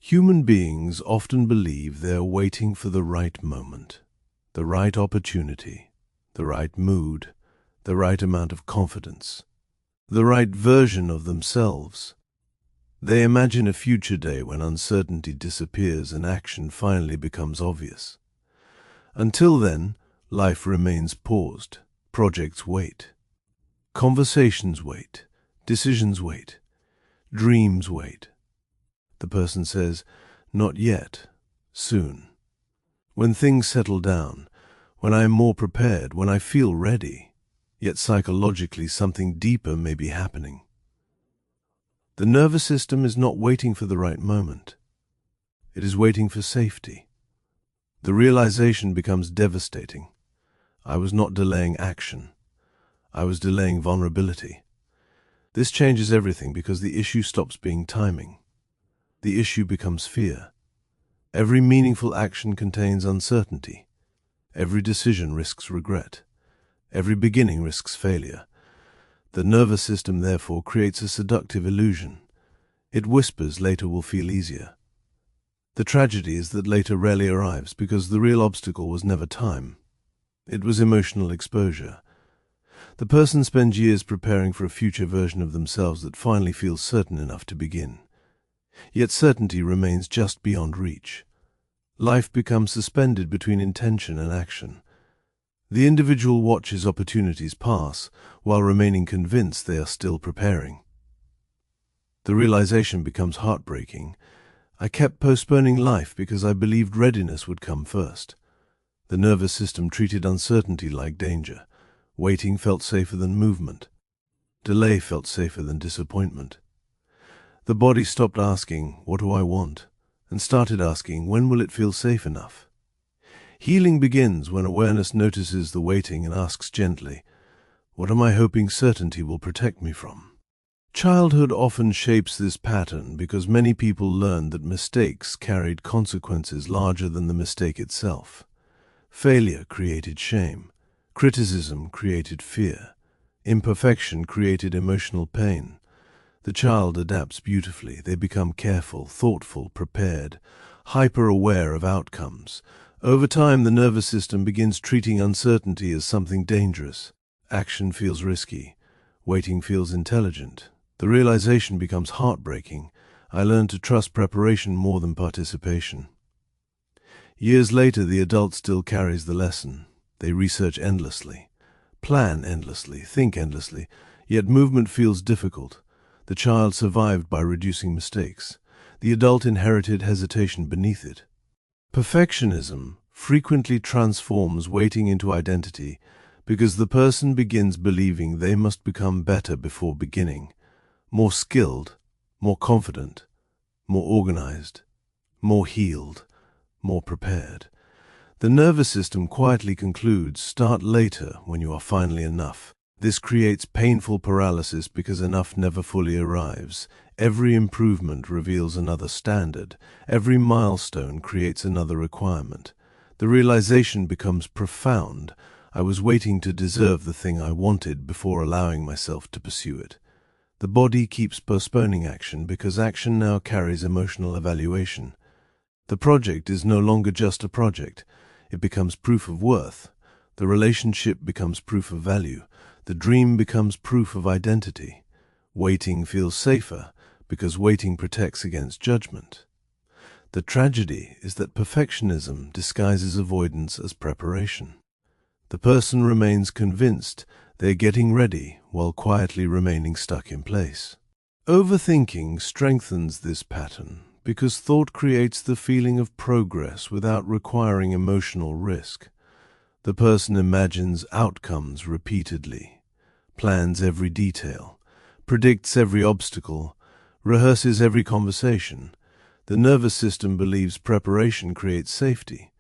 Human beings often believe they are waiting for the right moment, the right opportunity, the right mood, the right amount of confidence, the right version of themselves. They imagine a future day when uncertainty disappears and action finally becomes obvious. Until then, life remains paused, projects wait, conversations wait, decisions wait, dreams wait. The person says, "Not yet, soon." When things settle down, when I am more prepared, when I feel ready, yet psychologically something deeper may be happening. The nervous system is not waiting for the right moment. It is waiting for safety. The realization becomes devastating. I was not delaying action. I was delaying vulnerability. This changes everything because the issue stops being timing. The issue becomes fear. Every meaningful action contains uncertainty. Every decision risks regret. Every beginning risks failure. The nervous system, therefore, creates a seductive illusion. It whispers later will feel easier. The tragedy is that later rarely arrives because the real obstacle was never time. It was emotional exposure. The person spends years preparing for a future version of themselves that finally feels certain enough to begin. Yet certainty remains just beyond reach. Life becomes suspended between intention and action. The individual watches opportunities pass while remaining convinced they are still preparing. The realization becomes heartbreaking. I kept postponing life because I believed readiness would come first. The nervous system treated uncertainty like danger. Waiting felt safer than movement. Delay felt safer than disappointment. The body stopped asking, "What do I want?" and started asking, "When will it feel safe enough?" Healing begins when awareness notices the waiting and asks gently, "What am I hoping certainty will protect me from?" Childhood often shapes this pattern because many people learned that mistakes carried consequences larger than the mistake itself. Failure created shame. Criticism created fear. Imperfection created emotional pain. The child adapts beautifully. They become careful, thoughtful, prepared, hyper-aware of outcomes. Over time, the nervous system begins treating uncertainty as something dangerous. Action feels risky. Waiting feels intelligent. The realization becomes heartbreaking. I learned to trust preparation more than participation. Years later, the adult still carries the lesson. They research endlessly, plan endlessly, think endlessly, yet movement feels difficult. The child survived by reducing mistakes. The adult inherited hesitation beneath it. Perfectionism frequently transforms waiting into identity because the person begins believing they must become better before beginning, more skilled, more confident, more organized, more healed, more prepared. The nervous system quietly concludes, "Start later when you are finally enough." This creates painful paralysis because enough never fully arrives. Every improvement reveals another standard. Every milestone creates another requirement. The realization becomes profound. I was waiting to deserve the thing I wanted before allowing myself to pursue it. The body keeps postponing action because action now carries emotional evaluation. The project is no longer just a project. It becomes proof of worth. The relationship becomes proof of value. The dream becomes proof of identity. Waiting feels safer because waiting protects against judgment. The tragedy is that perfectionism disguises avoidance as preparation. The person remains convinced they're getting ready while quietly remaining stuck in place. Overthinking strengthens this pattern because thought creates the feeling of progress without requiring emotional risk. The person imagines outcomes repeatedly, plans every detail, predicts every obstacle, rehearses every conversation. The nervous system believes preparation creates safety.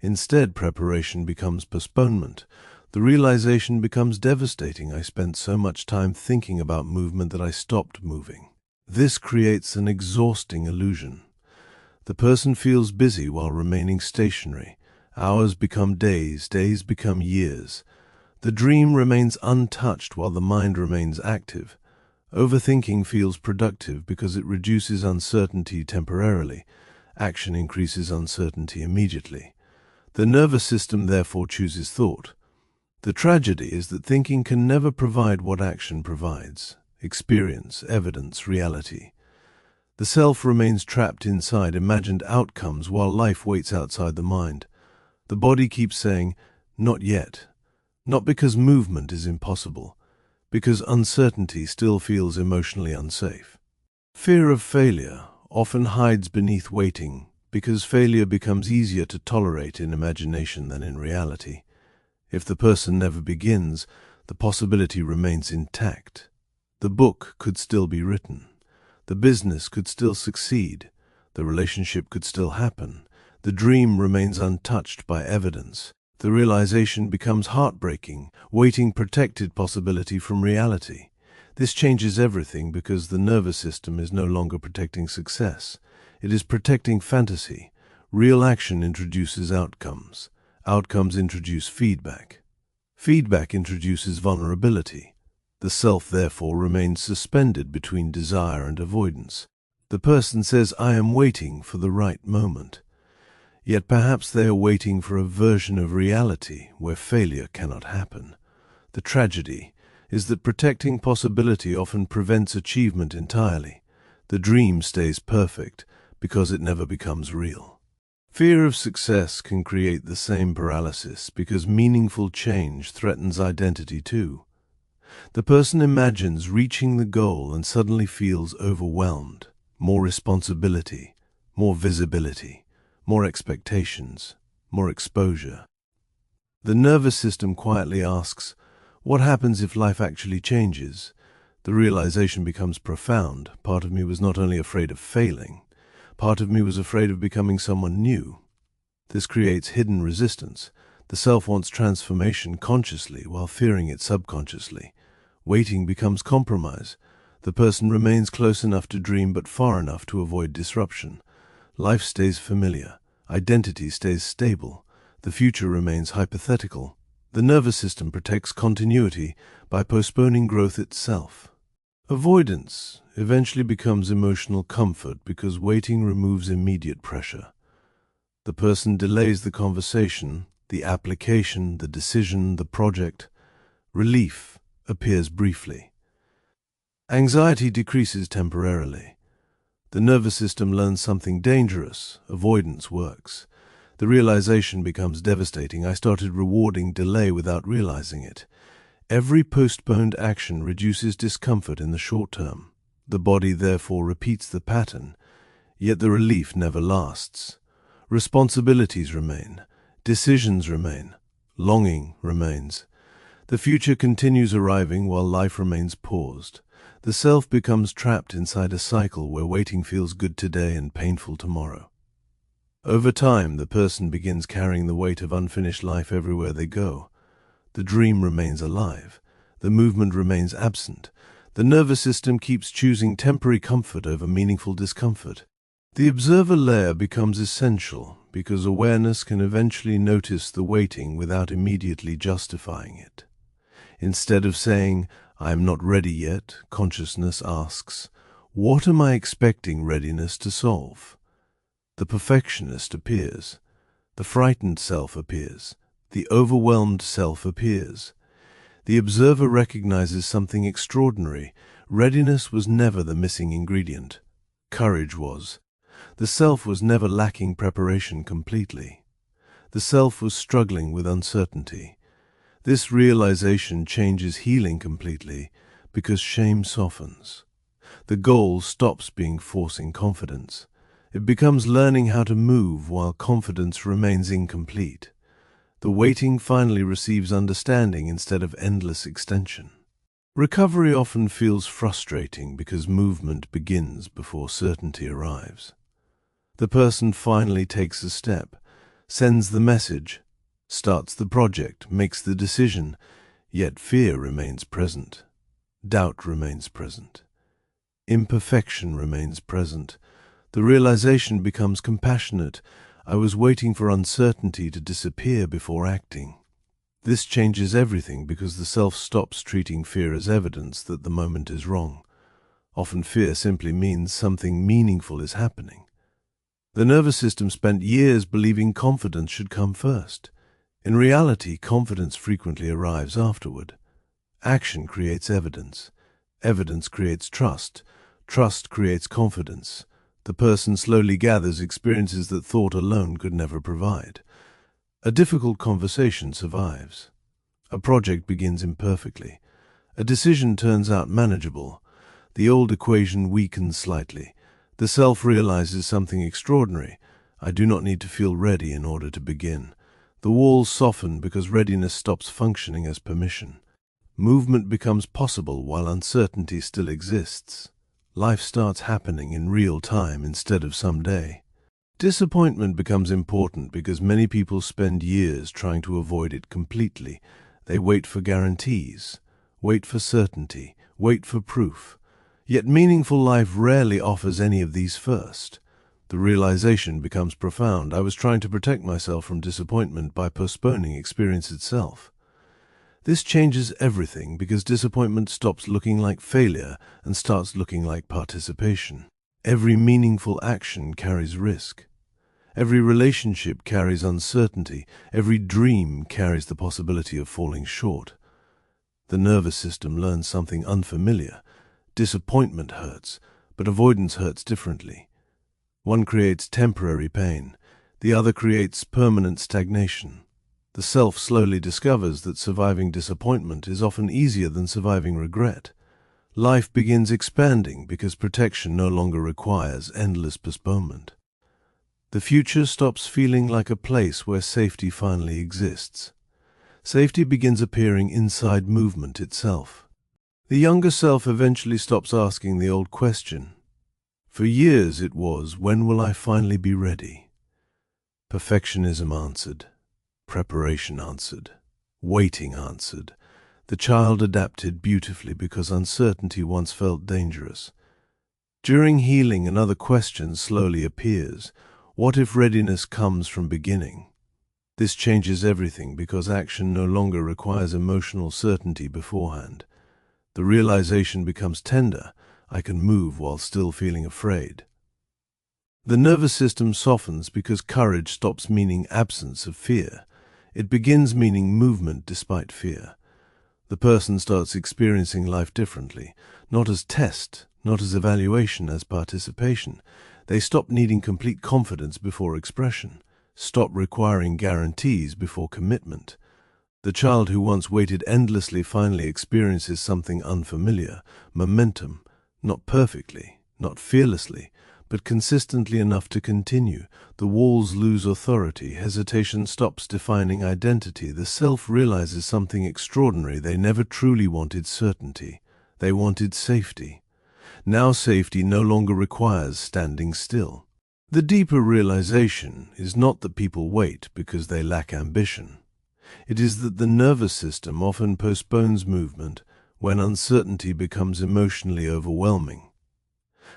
Instead, preparation becomes postponement. The realization becomes devastating. I spent so much time thinking about movement that I stopped moving. This creates an exhausting illusion. The person feels busy while remaining stationary. Hours become days, days become years. The dream remains untouched while the mind remains active. Overthinking feels productive because it reduces uncertainty temporarily. Action increases uncertainty immediately. The nervous system therefore chooses thought. The tragedy is that thinking can never provide what action provides: experience, evidence, reality. The self remains trapped inside imagined outcomes while life waits outside the mind. The body keeps saying, "Not yet," not because movement is impossible, because uncertainty still feels emotionally unsafe. Fear of failure often hides beneath waiting because failure becomes easier to tolerate in imagination than in reality. If the person never begins, the possibility remains intact. The book could still be written. The business could still succeed. The relationship could still happen. The dream remains untouched by evidence. The realization becomes heartbreaking, waiting protected possibility from reality. This changes everything because the nervous system is no longer protecting success. It is protecting fantasy. Real action introduces outcomes. Outcomes introduce feedback. Feedback introduces vulnerability. The self therefore remains suspended between desire and avoidance. The person says, "I am waiting for the right moment." Yet perhaps they are waiting for a version of reality where failure cannot happen. The tragedy is that protecting possibility often prevents achievement entirely. The dream stays perfect because it never becomes real. Fear of success can create the same paralysis because meaningful change threatens identity too. The person imagines reaching the goal and suddenly feels overwhelmed. More responsibility, more visibility, more expectations, more exposure. The nervous system quietly asks, what happens if life actually changes? The realization becomes profound. Part of me was not only afraid of failing, part of me was afraid of becoming someone new. This creates hidden resistance. The self wants transformation consciously while fearing it subconsciously. Waiting becomes compromise. The person remains close enough to dream but far enough to avoid disruption. Life stays familiar. Identity stays stable. The future remains hypothetical. The nervous system protects continuity by postponing growth itself. Avoidance eventually becomes emotional comfort because waiting removes immediate pressure. The person delays the conversation, the application, the decision, the project. Relief appears briefly. Anxiety decreases temporarily. The nervous system learns something dangerous. Avoidance works. The realization becomes devastating. I started rewarding delay without realizing it. Every postponed action reduces discomfort in the short term. The body therefore repeats the pattern, yet the relief never lasts. Responsibilities remain. Decisions remain. Longing remains. The future continues arriving while life remains paused. The self becomes trapped inside a cycle where waiting feels good today and painful tomorrow. Over time, the person begins carrying the weight of unfinished life everywhere they go. The dream remains alive. The movement remains absent. The nervous system keeps choosing temporary comfort over meaningful discomfort. The observer layer becomes essential because awareness can eventually notice the waiting without immediately justifying it. Instead of saying, "I am not ready yet," consciousness asks, "What am I expecting readiness to solve?" The perfectionist appears. The frightened self appears. The overwhelmed self appears. The observer recognizes something extraordinary. Readiness was never the missing ingredient. Courage was. The self was never lacking preparation completely. The self was struggling with uncertainty. This realization changes healing completely because shame softens. The goal stops being forcing confidence. It becomes learning how to move while confidence remains incomplete. The waiting finally receives understanding instead of endless extension. Recovery often feels frustrating because movement begins before certainty arrives. The person finally takes a step, sends the message, starts the project, makes the decision, yet fear remains present. Doubt remains present. Imperfection remains present. The realization becomes compassionate. I was waiting for uncertainty to disappear before acting. This changes everything because the self stops treating fear as evidence that the moment is wrong. Often fear simply means something meaningful is happening. The nervous system spent years believing confidence should come first. In reality, confidence frequently arrives afterward. Action creates evidence. Evidence creates trust. Trust creates confidence. The person slowly gathers experiences that thought alone could never provide. A difficult conversation survives. A project begins imperfectly. A decision turns out manageable. The old equation weakens slightly. The self realizes something extraordinary. I do not need to feel ready in order to begin. The walls soften because readiness stops functioning as permission. Movement becomes possible while uncertainty still exists. Life starts happening in real time instead of someday. Disappointment becomes important because many people spend years trying to avoid it completely. They wait for guarantees, wait for certainty, wait for proof. Yet meaningful life rarely offers any of these first. The realization becomes profound. I was trying to protect myself from disappointment by postponing experience itself. This changes everything because disappointment stops looking like failure and starts looking like participation. Every meaningful action carries risk. Every relationship carries uncertainty. Every dream carries the possibility of falling short. The nervous system learns something unfamiliar. Disappointment hurts, but avoidance hurts differently. One creates temporary pain. The other creates permanent stagnation. The self slowly discovers that surviving disappointment is often easier than surviving regret. Life begins expanding because protection no longer requires endless postponement. The future stops feeling like a place where safety finally exists. Safety begins appearing inside movement itself. The younger self eventually stops asking the old question. For years it was, when will I finally be ready? Perfectionism answered. Preparation answered. Waiting answered. The child adapted beautifully because uncertainty once felt dangerous. During healing, another question slowly appears. What if readiness comes from beginning? This changes everything because action no longer requires emotional certainty beforehand. The realization becomes tender. I can move while still feeling afraid. The nervous system softens because courage stops meaning absence of fear. It begins meaning movement despite fear. The person starts experiencing life differently, not as test, not as evaluation, as participation. They stop needing complete confidence before expression, stop requiring guarantees before commitment. The child who once waited endlessly finally experiences something unfamiliar, momentum, not perfectly, not fearlessly, but consistently enough to continue. The walls lose authority, hesitation stops defining identity, the self realizes something extraordinary. They never truly wanted certainty. They wanted safety. Now safety no longer requires standing still. The deeper realization is not that people wait because they lack ambition. It is that the nervous system often postpones movement when uncertainty becomes emotionally overwhelming.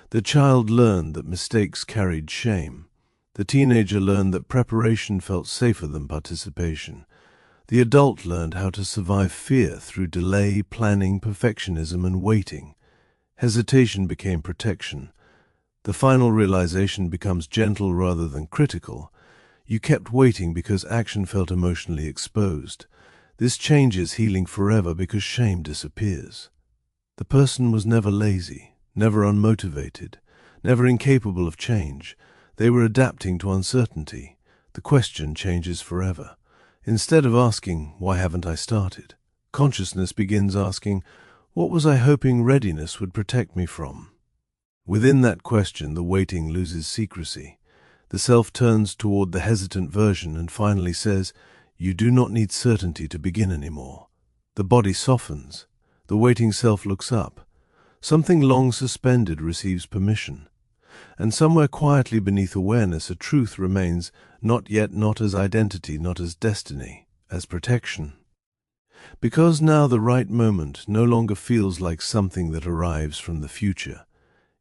The child learned that mistakes carried shame. The teenager learned that preparation felt safer than participation. The adult learned how to survive fear through delay, planning, perfectionism, and waiting. Hesitation became protection. The final realization becomes gentle rather than critical. You kept waiting because action felt emotionally exposed. This changes healing forever because shame disappears. The person was never lazy, never unmotivated, never incapable of change. They were adapting to uncertainty. The question changes forever. Instead of asking, "Why haven't I started?" consciousness begins asking, "What was I hoping readiness would protect me from?" Within that question, the waiting loses secrecy. The self turns toward the hesitant version and finally says, "You do not need certainty to begin anymore." The body softens. The waiting self looks up. Something long suspended receives permission. And somewhere quietly beneath awareness, a truth remains, not yet, not as identity, not as destiny, as protection. Because now the right moment no longer feels like something that arrives from the future.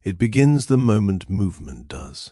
It begins the moment movement does.